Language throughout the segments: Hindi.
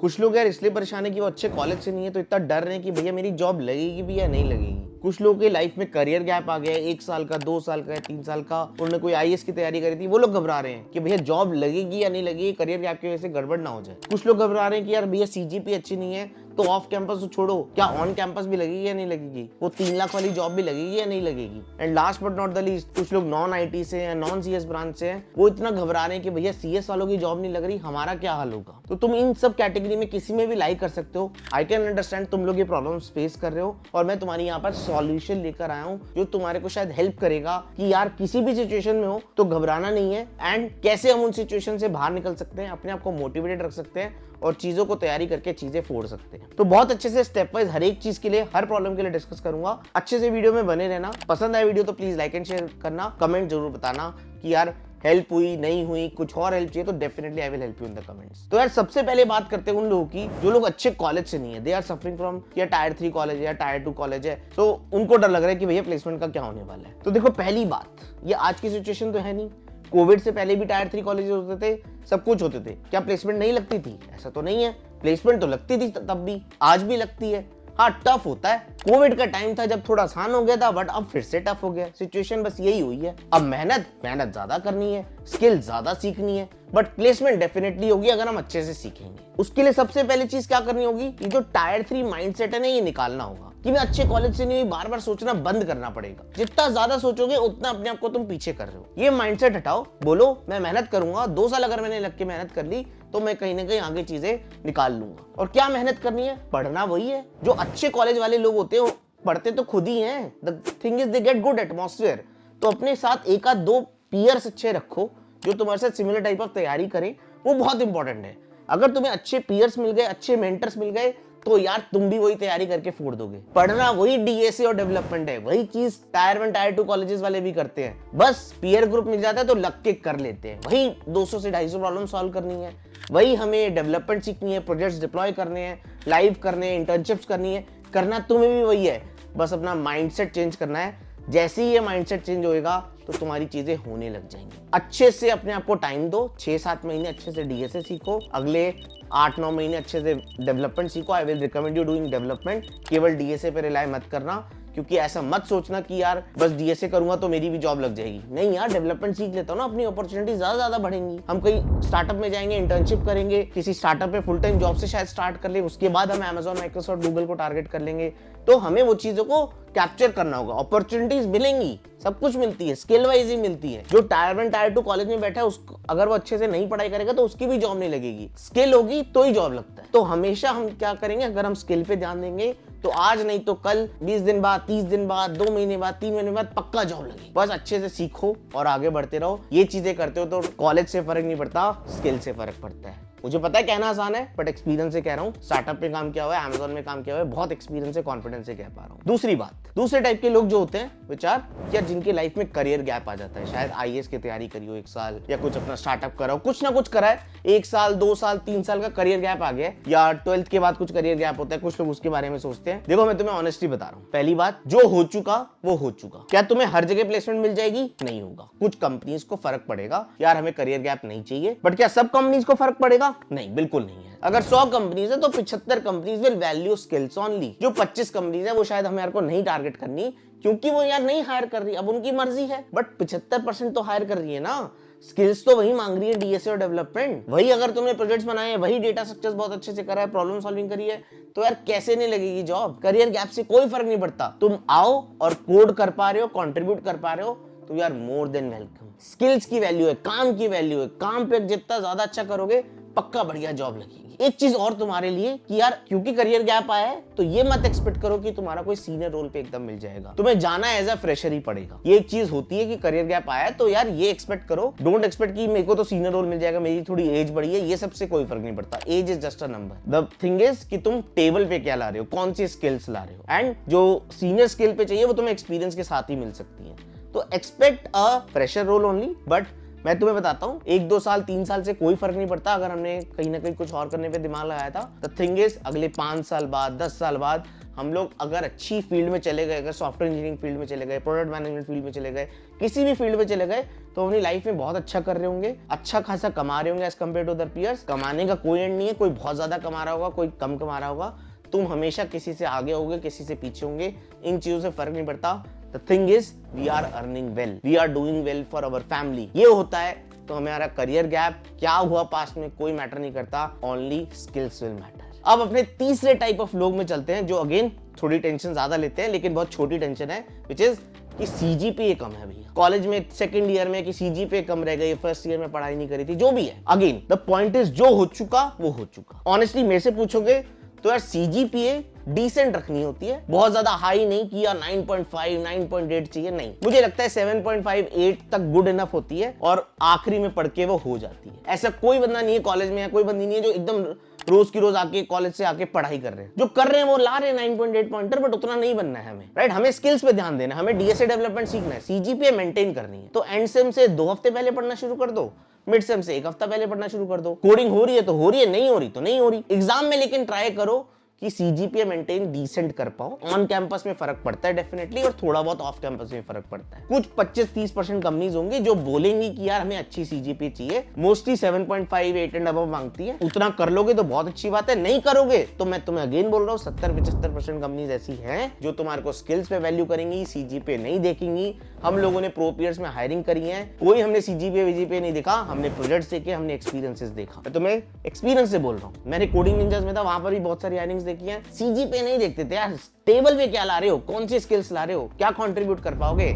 कुछ लोग यार इसलिए परेशान है कि वो अच्छे कॉलेज से नहीं है तो इतना डर रहे हैं कि भैया मेरी जॉब लगेगी भी या नहीं लगेगी। कुछ लोगों के लाइफ में करियर गैप आ गया है, 1 साल का, 2 साल का, 3 साल का, उन्होंने कोई आईएएस की तैयारी करी थी, वो लोग घबरा रहे हैं कि भैया जॉब लगेगी या नहीं लगेगी, करियर गैप की वजह से गड़बड़ ना हो जाए। कुछ लोग घबरा रहे हैं कि यार भैया सीजीपी अच्छी नहीं है तो ऑफ कैंपस तो छोड़ो, क्या ऑन कैंपस भी लगेगी या नहीं लगेगी, वो 3 लाख वाली जॉब भी लगेगी या नहीं लगेगी। And last but not the least, कुछ लोग नॉन आईटी से या नॉन सीएस ब्रांच से हैं, वो इतना घबरा रहे हैं कि भैया सीएस वालों की जॉब नहीं लग रही, हमारा क्या हाल होगा। तो तुम इन सब कैटेगरी में किसी में भी लाइक कर सकते हो। आई कैन अंडरस्टैंड तुम लोग ये प्रॉब्लम्स फेस कर रहे हो और मैं तुम्हारी यहाँ पर सॉल्यूशन लेकर आया हूँ जो तुम्हारे को शायद हेल्प करेगा कि यार किसी भी सिचुएशन में हो तो घबराना नहीं है एंड कैसे हम उन सिचुएशन से बाहर निकल सकते हैं, अपने आप को मोटिवेटेड रख सकते हैं और चीजों को तैयारी करके चीजें फोड़ सकते हैं। तो बहुत अच्छे से स्टेप वाइज हर एक चीज के लिए, हर प्रॉब्लम के लिए डिस्कस करूंगा। अच्छे से वीडियो में बने रहना। पसंद आए वीडियो तो प्लीज लाइक एंड शेयर करना, कमेंट जरूर बताना कि यार हेल्प हुई नहीं हुई, कुछ और हेल्प चाहिए तो definitely I will help you in the comments. तो यार सबसे पहले बात करते हैं उन लोगों की जो लोग अच्छे कॉलेज से नहीं है, दे आर सफरिंग फ्रॉम या टायर 3 कॉलेज है या टायर 2 कॉलेज है, तो उनको डर लग रहा है कि भैया प्लेसमेंट का क्या होने वाला है। तो देखो पहली बात, ये आज की सिचुएशन तो है नहीं, कोविड से पहले भी टायर 3 कॉलेज होते थे, सब कुछ होते थे, क्या प्लेसमेंट नहीं लगती थी? ऐसा तो नहीं है, प्लेसमेंट तो लगती थी तब भी, आज भी लगती है। हाँ टफ होता है, कोविड का टाइम था जब थोड़ा आसान हो गया था, बट अब फिर से टफ हो गया। सिचुएशन बस यही हुई है। अब मेहनत ज्यादा करनी है, स्किल ज्यादा सीखनी है, बट प्लेसमेंट डेफिनेटली होगी अगर हम अच्छे से सीखेंगे। उसके लिए सबसे पहली चीज क्या करनी होगी, ये जो टायर 3 माइंडसेट है ना, ये निकालना होगा कि मैं अच्छे कॉलेज से नहीं हुई, बार बार सोचना बंद करना पड़ेगा। जितना ज्यादा सोचोगे उतना अपने आप को तुम पीछे कर रहे हो। ये माइंडसेट हटाओ, बोलो मैं मेहनत करूंगा, 2 साल अगर मैंने लग के मेहनत कर ली तो मैं कहीं ना कहीं आगे चीजें निकाल लूंगा। और क्या मेहनत करनी है? पढ़ना वही है। जो अच्छे कॉलेज वाले लोग होते हैं पढ़ते तो खुद ही हैं। The thing is they get good atmosphere. तो अपने साथ 1 आध 2 पीयर्स अच्छे रखो जो तुम्हारे साथ सिमिलर टाइप ऑफ तैयारी करें, वो बहुत इंपॉर्टेंट है। अगर तुम्हें अच्छे पीयर्स मिल गए, अच्छे मेंटर्स मिल गए, तो यार तुम भी वही तैयारी करके फोड़ दोगे। पढ़ना वही डीएसए और डेवलपमेंट है, वही चीज टायर 1 टायर 2 कॉलेजेस वाले भी करते हैं। बस पीयर ग्रुप मिल जाता है तो लग के कर लेते हैं। वही 200 से 250 प्रॉब्लम सॉल्व करनी है, वही हमें डेवलपमेंट सीखनी है, प्रोजेक्ट्स डिप्लॉय करने हैं, लाइव करने हैं, इंटर्नशिप्स करनी है। करना तुम्हें भी वही है, बस अपना माइंडसेट चेंज करना है। जैसे ही ये माइंडसेट चेंज होएगा तो तुम्हारी चीजें होने लग जाएंगी। अच्छे से अपने आप को टाइम दो, 6-7 महीने अच्छे से डीएसए सीखो, अगले 8-9 महीने अच्छे से डेवलपमेंट सीखो। I will recommend you doing development. केवल डीएसए पे रिलाय मत करना, क्योंकि ऐसा मत सोचना कि यार बस डीएसए करूंगा तो मेरी भी जॉब लग जाएगी। नहीं यार, डेवलपमेंट सीख लेता हूं ना, अपनी अपॉर्चुनिटी ज्यादा बढ़ेंगी। हम कहीं स्टार्टअप में जाएंगे, इंटर्नशिप करेंगे, किसी स्टार्टअप पे फुल टाइम जॉब से शायद स्टार्ट कर ले, उसके बाद हम अमेजॉन, माइक्रोसॉफ्ट, गूगल को टारगेट कर लेंगे। तो हमें वो चीजों को कैप्चर करना होगा। अपॉर्चुनिटीज मिलेंगी, सब कुछ मिलती है, स्किल वाइज ही मिलती है। जो टायर 1 टायर 2 कॉलेज में बैठा है उसको अगर वो अच्छे से नहीं पढ़ाई करेगा तो उसकी भी जॉब नहीं लगेगी। स्किल होगी तो ही जॉब लगता है। तो हमेशा हम क्या करेंगे, अगर हम स्किल पे ध्यान देंगे तो आज नहीं तो कल, 20 दिन बाद, 30 दिन बाद, 2 महीने बाद, 3 महीने बाद पक्का जॉब लगेगी। बस अच्छे से सीखो और आगे बढ़ते रहो। ये चीजें करते हो तो कॉलेज से फर्क नहीं पड़ता, स्किल से फर्क पड़ता है। मुझे पता है कहना आसान है, बट एक्सपीरियंस से कह रहा हूँ। स्टार्टअप पे काम किया हुआ है, अमेजॉन में काम किया हुआ है, बहुत एक्सपीरियंस से, कॉन्फिडेंस से कह पा रहा हूँ। दूसरी बात, दूसरे टाइप के लोग जो होते हैं विचार या जिनकी लाइफ में करियर गैप आ जाता है, शायद आईएएस की तैयारी करी हो 1 साल या कुछ अपना स्टार्टअप करा हो, कुछ ना कुछ करा है, 1 साल 2 साल 3 साल का करियर गैप आ गया, या 12th के बाद कुछ करियर गैप होता है, कुछ लोग उसके बारे में सोचते हैं। देखो मैं तुम्हें ऑनेस्टली बता रहा हूँ, पहली बात, जो हो चुका वो हो चुका। क्या तुम्हें हर जगह प्लेसमेंट मिल जाएगी? नहीं होगा। कुछ कंपनीज को फर्क पड़ेगा, यार हमें करियर गैप नहीं चाहिए, बट क्या सब कंपनीज को फर्क पड़ेगा? नहीं, बिल्कुल नहीं है। अगर 100 कंपनीज है तो 75 companies will value skills only. जो 25 कंपनीज है वो शायद हमें यार को नहीं टारगेट करनी, क्योंकि वो यार नहीं हायर कर रही, अब उनकी मर्जी है, बट 75% तो हायर कर रही है ना। स्किल्स तो वही मांग रही है, डीएसए और डेवलपमेंट। वही अगर तुमने प्रोजेक्ट्स बनाए हैं, वही डेटा स्ट्रक्चर्स बहुत अच्छे से करा है, प्रॉब्लम सॉल्विंग करी है, तो यार कैसे नहीं लगेगी जॉब? करियर गैप से कोई फर्क नहीं पड़ता। तुम आओ और कोड कर पा रहे हो, कंट्रीब्यूट कर पा रहे हो, तो यार मोर देन वेलकम। स्किल्स की वैल्यू है, काम की वैल्यू है। काम पे जितना ज्यादा अच्छा करोगे पक्का बढ़िया जॉब लगेगी। एक चीज और तुम्हारे लिए कि यार क्योंकि करियर गैप आया है तो ये मत एक्सपेक्ट करो कि तुम्हारा कोई सीनियर रोल पे एकदम मिल जाएगा। तुम्हें जाना एज अ फ्रेशर ही पड़ेगा। ये एक चीज होती है कि करियर गैप आया है तो यार ये एक्सपेक्ट करो, डोंट एक्सपेक्ट कि मेरे को तो सीनियर रोल मिल जाएगा, मेरी थोड़ी एज बढ़ी है, ये सबसे कोई फर्क नहीं पड़ता। Age is just a number. The thing is कि तुम टेबल पे क्या ला रहे हो, कौन सी स्किल्स ला रहे हो, एंड जो सीनियर स्किल पे चाहिए वो तुम्हें एक्सपीरियंस के साथ ही मिल सकती है। तो expect a fresher role only, but मैं तुम्हें बताता हूँ, 1-2 साल 3 साल से कोई फर्क नहीं पड़ता अगर हमने कहीं ना कहीं कुछ और करने पे दिमाग लगाया था। द थिंग इज अगले 5 साल बाद 10 साल बाद हम लोग अगर अच्छी फील्ड में चले गए, अगर सॉफ्टवेयर इंजीनियरिंग फील्ड में चले गए, प्रोडक्ट मैनेजमेंट फील्ड में चले गए, किसी भी फील्ड में चले गए, तो अपनी लाइफ में बहुत अच्छा कर रहे होंगे, अच्छा खासा कमा रहे होंगे as compare to other peers. कमाने का कोई एंड नहीं है, कोई बहुत ज्यादा कमा रहा होगा, कोई कम कमा रहा होगा, तुम हमेशा किसी से आगे होगे, किसी से पीछे होंगे, इन चीजों से फर्क नहीं पड़ता। The thing is we are earning well, we are doing well for our family. ये होता है तो हमारा करियर गैप क्या हुआ पास्ट में कोई मैटर नहीं करता, ओनली स्किल्स विल मैटर। अब अपने तीसरे टाइप ऑफ लोग में चलते हैं, जो अगेन थोड़ी टेंशन ज्यादा लेते हैं लेकिन बहुत छोटी टेंशन है, विच इज कि सीजीपीए कम है भैया। कॉलेज में सेकंड ईयर में कि सीजीपीए कम रह गई, फर्स्ट ईयर में पढ़ाई नहीं करी थी, जो भी है। अगेन द पॉइंट इज जो हो चुका वो हो चुका। ऑनेस्टली मेरे से पूछोगे तो यार सीजीपीए डिसेंट रखनी होती है, बहुत ज्यादा हाई नहीं कि यार 9.5 9.8 चाहिए, नहीं। मुझे लगता है 7.5 8 तक गुड इनफ होती है और आखिरी में पढ़ के वो हो जाती है। ऐसा कोई बंदा नहीं है कॉलेज में, या कोई बंदी नहीं है जो एकदम रोज की रोज आके कॉलेज से आके पढ़ाई कर रहे हैं। जो कर रहे हैं वो ला रहे हैं 9.8 पॉइंटर, बट उतना नहीं बनना है हमें, राइट। हमें स्किल्स पे ध्यान देना है, हमें डीएसए डेवलपमेंट सीखना है, सीजीपीए मेंटेन करनी है। तो एंड सेम से 2 हफ्ते पहले पढ़ना शुरू कर दो, मिड सेम से 1 हफ्ता पहले पढ़ना शुरू कर दो। कोडिंग हो रही है तो हो रही है, नहीं हो रही तो नहीं हो रही। एग्जाम में लेकिन ट्राई करो कि सीजीपीए मेंटेन डिसेंट कर पाओ। ऑन कैंपस में फर्क पड़ता है डेफिनेटली, और थोड़ा बहुत ऑफ कैंपस में फर्क पड़ता है। कुछ 25-30% कंपनीज होंगी जो बोलेंगी कि यार हमें अच्छी सीजीपीए चाहिए, मोस्टली 7.5 8 एंड अबव मांगती है। उतना कर लोगे तो बहुत अच्छी बात है, नहीं करोगे तो मैं तुम्हें अगेन बोल रहा हूँ 70-75% कंपनीज ऐसी हैं जो तुम्हारे को स्किल्स पे वैल्यू करेंगी, सीजीपीए नहीं देखेंगी। हम लोगों ने प्रो पीयर्स में हायरिंग करी है, कोई हमने सीजीपीए वीजीपीए नहीं देखा, हमने प्रोजेक्ट्स देखे, हमने एक्सपीरियंसेस देखा। मैं तुम्हें एक्सपीरियंस से बोल रहा हूँ, मैंने कोडिंग निंजास में था, वहां पर भी बहुत सारी हायरिंग्स देखी है। सीजीपीए नहीं देखते थे यार, टेबल पे क्या ला रहे हो, कौन सी स्किल्स ला रहे हो, क्या कंट्रीब्यूट कर पाओगे।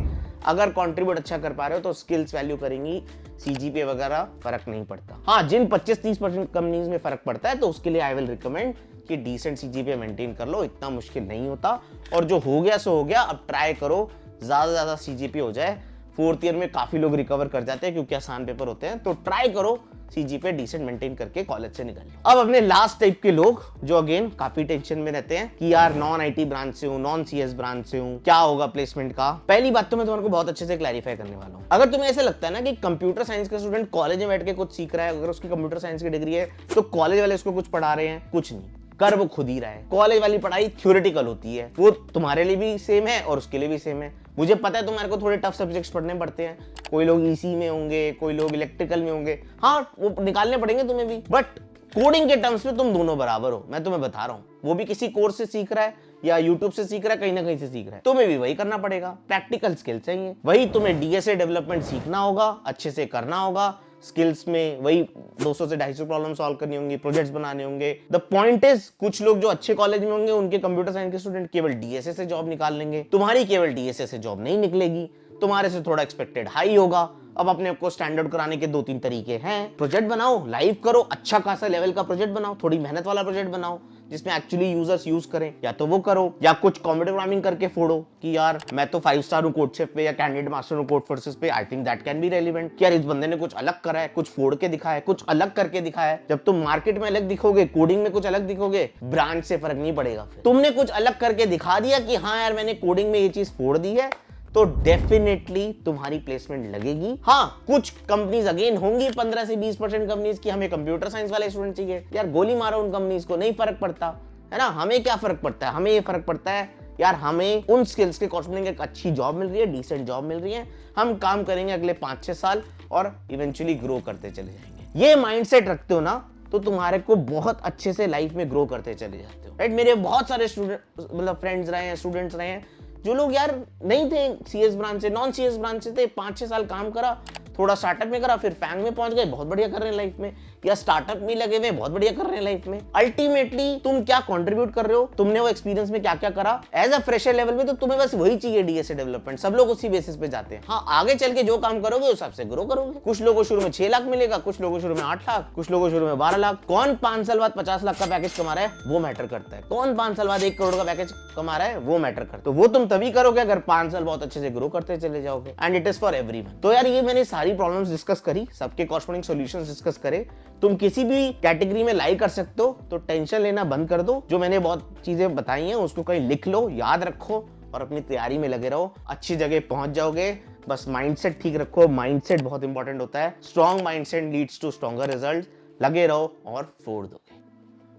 अगर कंट्रीब्यूट अच्छा कर पा रहे हो तो स्किल्स वैल्यू करेंगी, सीजीपीए वगैरह फर्क नहीं पड़ता। हाँ, जिन 25-30% कंपनीज में फर्क पड़ता है तो उसके लिए आई विल रिकमेंड कि डिसेंट सीजीपीए मेंटेन कर लो, इतना मुश्किल नहीं होता। और जो हो गया सो हो गया, अब ट्राई करो ज्यादा सीजीपीए हो जाए। 4th ईयर में काफी लोग रिकवर कर जाते हैं क्योंकि आसान पेपर होते हैं, तो ट्राई करो सीजीपीए डिसेंट मेंटेन करके कॉलेज से निकल लो। अब अपने लास्ट टाइप के लोग जो अगेन काफी टेंशन में रहते हैं कि यार नॉन आईटी ब्रांच से हूँ, नॉन सीएस ब्रांच से हूँ, क्या होगा प्लेसमेंट का। पहली बात तो मैं तुम्हारे को बहुत अच्छे से क्लैरिफाई करने वाला हूँ। अगर तुम्हें ऐसे लगता है ना कि कंप्यूटर साइंस का स्टूडेंट कॉलेज में बैठ के कुछ सीख रहा है, अगर उसकी कंप्यूटर साइंस की डिग्री है तो कॉलेज वाले उसको कुछ पढ़ा रहे हैं, कुछ नहीं, कर वो खुद ही रहा है। कॉलेज वाली पढ़ाई थ्योरेटिकल होती है, वो तुम्हारे लिए भी सेम है और उसके लिए भी सेम है। मुझे पता है तुम्हारे को थोड़े टफ सब्जेक्ट्स पढ़ने पड़ते हैं, कोई लोग ईसी में होंगे, कोई लोग इलेक्ट्रिकल में होंगे, हाँ वो निकालने पड़ेंगे तुम्हें भी, बट कोडिंग के टर्म्स में तुम दोनों बराबर हो। मैं तुम्हें बता रहा हूँ, वो भी किसी कोर्स से सीख रहा है या यूट्यूब से सीख रहा है, कहीं ना कहीं से सीख रहा है, तुम्हें भी वही करना पड़ेगा। प्रैक्टिकल स्किल्स चाहिए, वही तुम्हें डीएसए डेवलपमेंट सीखना होगा, अच्छे से करना होगा। स्किल्स में वही 200 से 250 प्रॉब्लम सॉल्व करनी होंगी, प्रोजेक्ट्स बनाने होंगे। द पॉइंट इज कुछ लोग जो अच्छे कॉलेज में होंगे उनके कंप्यूटर साइंस के स्टूडेंट केवल डीएसए से जॉब निकाल लेंगे, तुम्हारी केवल डीएसए से जॉब नहीं निकलेगी, तुम्हारे से थोड़ा एक्सपेक्टेड हाई होगा। अब अपने आप को स्टैंडर्ड कराने के 2-3 तरीके हैं। प्रोजेक्ट बनाओ, लाइव करो, अच्छा खासा लेवल का प्रोजेक्ट बनाओ, थोड़ी मेहनत वाला प्रोजेक्ट बनाओ जिसमें एक्चुअली यूजर्स यूज करें, या तो वो करो, या कुछ कॉम्प्यूटर प्रोग्रामिंग करके फोड़ो कि यार मैं तो 5 स्टार हूं कोडशेफ पे या कैंडिडेट मास्टर हूं कोडफोर्सेस पे, I think that can be relevant. कि यार इस बंदे ने कुछ अलग करा है, कुछ फोड़ के दिखाया है, कुछ अलग करके दिखाया है। जब तुम मार्केट में अलग दिखोगे, कोडिंग में कुछ अलग दिखोगे, ब्रांच से फर्क नहीं पड़ेगा। फिर तुमने कुछ अलग करके दिखा दिया कि हाँ यार मैंने कोडिंग में ये चीज फोड़ दी है, तो डेफिनेटली तुम्हारी प्लेसमेंट लगेगी। हाँ, कुछ कंपनीज अगेन होंगी 15 से 20% कंपनीज की हमें कंप्यूटर साइंस वाले स्टूडेंट चाहिए, यार गोली मारो उन कंपनीज को, नहीं फर्क पड़ता है ना। हमें क्या फर्क पड़ता है, हमें ये फर्क पड़ता है यार हमें उन स्किल्स के कॉरस्पॉन्डिंग एक अच्छी जॉब मिल रही है, डिसेंट जॉब मिल रही है, हम काम करेंगे अगले 5-6 साल और इवेंचुअली ग्रो करते चले जाएंगे। ये माइंडसेट रखते हो ना तो तुम्हारे को बहुत अच्छे से लाइफ में ग्रो करते चले जाते हो, राइट। मेरे बहुत सारे स्टूडेंट मतलब फ्रेंड्स रहे हैं, स्टूडेंट्स रहे हैं जो लोग यार नहीं थे सीएस ब्रांच से, नॉन सीएस ब्रांच से थे, 5-6 साल काम करा, थोड़ा स्टार्टअप में करा, फिर फैंग में पहुंच गए, बहुत बढ़िया कर रहे हैं लाइफ में, या स्टार्टअप में लगे हुए बहुत बढ़िया कर रहे हैं लाइफ में। अल्टीमेटली तुम क्या कंट्रीब्यूट कर रहे हो, तुमने वो एक्सपीरियंस में क्या क्या करा एज अ फ्रेशर लेवल में, तो तुम्हें बस वही चाहिए डीएसए डेवलपमेंट। सब लोग उसी बेसिस पे जाते हैं। हाँ, आगे चल के जो काम करोगे उस हिसाब से ग्रो करोगे। कुछ लोगों को शुरू में 6 लाख मिलेगा, कुछ लोगों को शुरू में 8 लाख, कुछ लोगों को शुरू में 12 लाख। कौन 5 साल बाद 50 लाख का पैकेज कमा रहा है वो मैटर करता है, कौन 5 साल बाद 1 करोड़ का पैकेज कमा रहा है वो मैटर करता है। तो वो तुम तभी करोगे अगर 5 साल बहुत अच्छे से ग्रो करते चले जाओगे, and it is for everyone. तो यार ये मैंने सारी प्रॉब्लम्स डिस्कस करी, सबके कॉरस्पॉन्डिंग सॉल्यूशंस डिस्कस करे। तुम किसी भी कैटेगरी में लाई कर सकते हो, तो टेंशन लेना बंद कर दो। जो मैंने बहुत चीजें बताई हैं उसको कहीं लिख लो, याद रखो और अपनी तैयारी में लगे रहो, अच्छी जगह पहुंच जाओगे। बस माइंडसेट ठीक रखो, माइंडसेट बहुत इंपॉर्टेंट होता है। Strong mindset leads to stronger result. लगे रहो और फोड़ दोगे।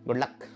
Good luck.